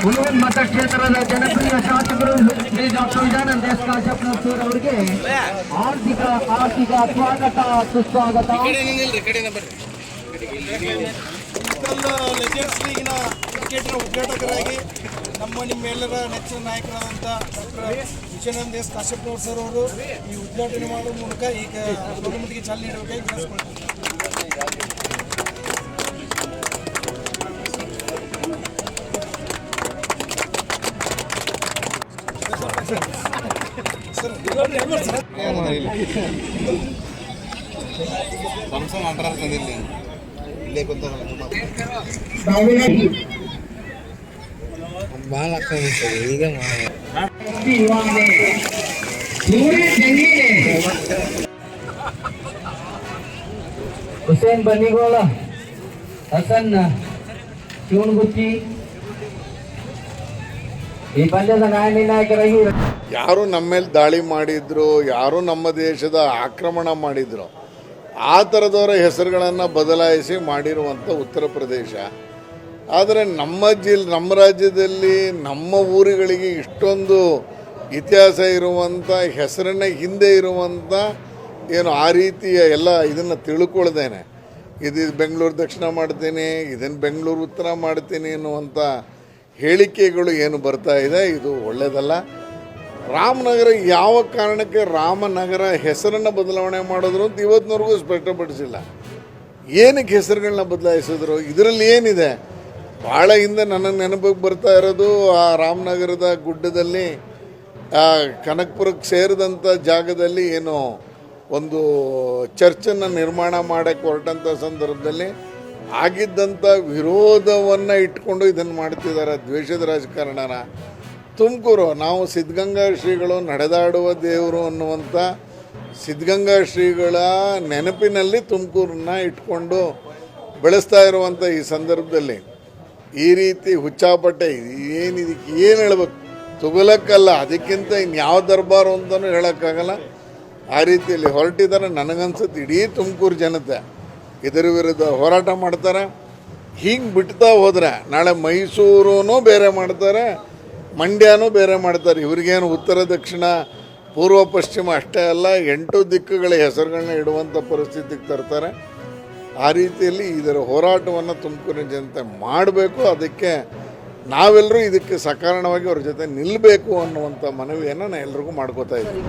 ಹುಲೂರು ಮತಕ್ಷೇತ್ರದ ಜನಪ್ರಿಯ ಶಾಸಕರು ಶ್ರೀ ಡಾಕ್ಟರ್ ವಿಜಯಾನಂದ ಎಸ್ ಕಾಶಪ್ಪನವರ್ ಅವರಿಗೆ ಆರ್ಥಿಕ ಸ್ವಾಗತ ಸುಸ್ವಾಗತ. ಲೆಜೆಂಡ್ಸ್ ಲೀಗಿನ ಕ್ರಿಕೆಟ್ನ ಉದ್ಘಾಟಕರಾಗಿ ನಿಮ್ಮೆಲ್ಲರ ನೆಚ್ಚಿನ ನಾಯಕರಾದಂಥ doctor Vijayanand S Kashappanavar sir ಅವರು ಈ ಉದ್ಘಾಟನೆ ಮಾಡುವ ಮೂಲಕ ಈಗ ಟೂರ್ನಮೆಂಟ್ಗೆ ಚಾಲನೆ ನೀಡಬೇಕಾಗಿ ವಿನಂತಿಸ್ಕೊಳ್ತೀನಿ. ಭಾಳ ಆಗ್ತದೆ ಈಗ ಹುಸೇನ್ ಬನ್ನಿಗೋಳ, ಹಸನ್ ಶಿವನಗುಚ್ಚಿ ಈ ಪಂದ್ಯದ ನಾಯಕರಾಗಿ ಯಾರು ನಮ್ಮ ಮೇಲೆ ದಾಳಿ ಮಾಡಿದ್ರು, ಯಾರು ನಮ್ಮ ದೇಶದ ಆಕ್ರಮಣ ಮಾಡಿದ್ರು, ಆ ಥರದವರ ಹೆಸರುಗಳನ್ನು ಬದಲಾಯಿಸಿ ಮಾಡಿರುವಂಥ ಉತ್ತರ ಪ್ರದೇಶ. ಆದರೆ ನಮ್ಮ ರಾಜ್ಯದಲ್ಲಿ ನಮ್ಮ ಊರುಗಳಿಗೆ ಇಷ್ಟೊಂದು ಇತಿಹಾಸ ಇರುವಂಥ ಹೆಸರನ್ನ ಹಿಂದೆ ಇರುವಂಥ ಏನು ಆ ರೀತಿಯ ಎಲ್ಲ ಇದನ್ನು ತಿಳ್ಕೊಳ್ದೇನೆ ಇದು ಬೆಂಗಳೂರು ದಕ್ಷಿಣ ಮಾಡ್ತೀನಿ, ಇದನ್ನು ಬೆಂಗಳೂರು ಉತ್ತರ ಮಾಡ್ತೀನಿ ಅನ್ನುವಂಥ ಹೇಳಿಕೆಗಳು ಏನು ಬರ್ತಾ ಇದೆ, ಇದು ಒಳ್ಳೆಯದಲ್ಲ. ರಾಮನಗರ ಯಾವ ಕಾರಣಕ್ಕೆ ರಾಮನಗರ ಹೆಸರನ್ನು ಬದಲಾವಣೆ ಮಾಡಿದ್ರು ಅಂತ ಇವತ್ತಿನವರೆಗೂ ಸ್ಪಷ್ಟಪಡಿಸಿಲ್ಲ. ಏನಕ್ಕೆ ಹೆಸರುಗಳನ್ನ ಬದಲಾಯಿಸಿದ್ರು, ಇದರಲ್ಲಿ ಏನಿದೆ? ಭಾಳ ಹಿಂದೆ ನನಗೆ ನೆನಪಿಗೆ ಬರ್ತಾ ಇರೋದು ಆ ರಾಮನಗರದ ಗುಡ್ಡದಲ್ಲಿ ಕನಕಪುರಕ್ಕೆ ಸೇರಿದಂಥ ಜಾಗದಲ್ಲಿ ಏನು ಒಂದು ಚರ್ಚನ್ನು ನಿರ್ಮಾಣ ಮಾಡೋಕ್ಕೆ ಹೊರಟಂಥ ಸಂದರ್ಭದಲ್ಲಿ ಆಗಿದ್ದಂಥ ವಿರೋಧವನ್ನು ಇಟ್ಕೊಂಡು ಇದನ್ನು ಮಾಡ್ತಿದ್ದಾರೆ, ದ್ವೇಷದ ರಾಜಕಾರಣನ. ತುಮಕೂರು, ನಾವು ಸಿದ್ಧಗಂಗಾ ಶ್ರೀಗಳು ನಡೆದಾಡುವ ದೇವರು ಅನ್ನುವಂಥ ಸಿದ್ಧಗಂಗಾ ಶ್ರೀಗಳ ನೆನಪಿನಲ್ಲಿ ತುಮಕೂರನ್ನ ಇಟ್ಕೊಂಡು ಬೆಳೆಸ್ತಾ ಇರುವಂಥ ಈ ಸಂದರ್ಭದಲ್ಲಿ ಈ ರೀತಿ ಹುಚ್ಚಾಪಟ್ಟೆ ಇದಕ್ಕೆ ಏನು ಹೇಳ್ಬೇಕು? ತುಗುಲಕ್ಕಲ್ಲ, ಅದಕ್ಕಿಂತ ಇನ್ಯಾವ ದರ್ಬಾರು ಅಂತಲೂ ಹೇಳೋಕ್ಕಾಗಲ್ಲ. ಆ ರೀತಿಯಲ್ಲಿ ಹೊರಟಿದ್ದಾರೆ. ನನಗನ್ಸುತ್ತೆ ಇಡೀ ತುಮಕೂರು ಜನತೆ ಇದರ ವಿರುದ್ಧ ಹೋರಾಟ ಮಾಡ್ತಾರೆ. ಹಿಂಗೆ ಬಿಡ್ತಾ ಹೋದರೆ ನಾಳೆ ಮೈಸೂರೂ ಬೇರೆ ಮಾಡ್ತಾರೆ, ಮಂಡ್ಯನೂ ಬೇರೆ ಮಾಡ್ತಾರೆ. ಇವ್ರಿಗೇನು ಉತ್ತರ ದಕ್ಷಿಣ ಪೂರ್ವ ಪಶ್ಚಿಮ ಅಷ್ಟೇ ಅಲ್ಲ, 8 ದಿಕ್ಕುಗಳ ಹೆಸರುಗಳನ್ನ ಇಡುವಂಥ ಪರಿಸ್ಥಿತಿಗೆ ತರ್ತಾರೆ. ಆ ರೀತಿಯಲ್ಲಿ ಇದರ ಹೋರಾಟವನ್ನು ತುಮಕೂರಿನ ಜನತೆ ಮಾಡಬೇಕು. ಅದಕ್ಕೆ ನಾವೆಲ್ಲರೂ ಇದಕ್ಕೆ ಸಕಾರಣವಾಗಿ ಅವ್ರ ಜೊತೆ ನಿಲ್ಲಬೇಕು ಅನ್ನುವಂಥ ಮನವಿಯನ್ನು ನಾನು ಎಲ್ರಿಗೂ ಮಾಡ್ಕೋತಾ ಇದ್ದೀನಿ.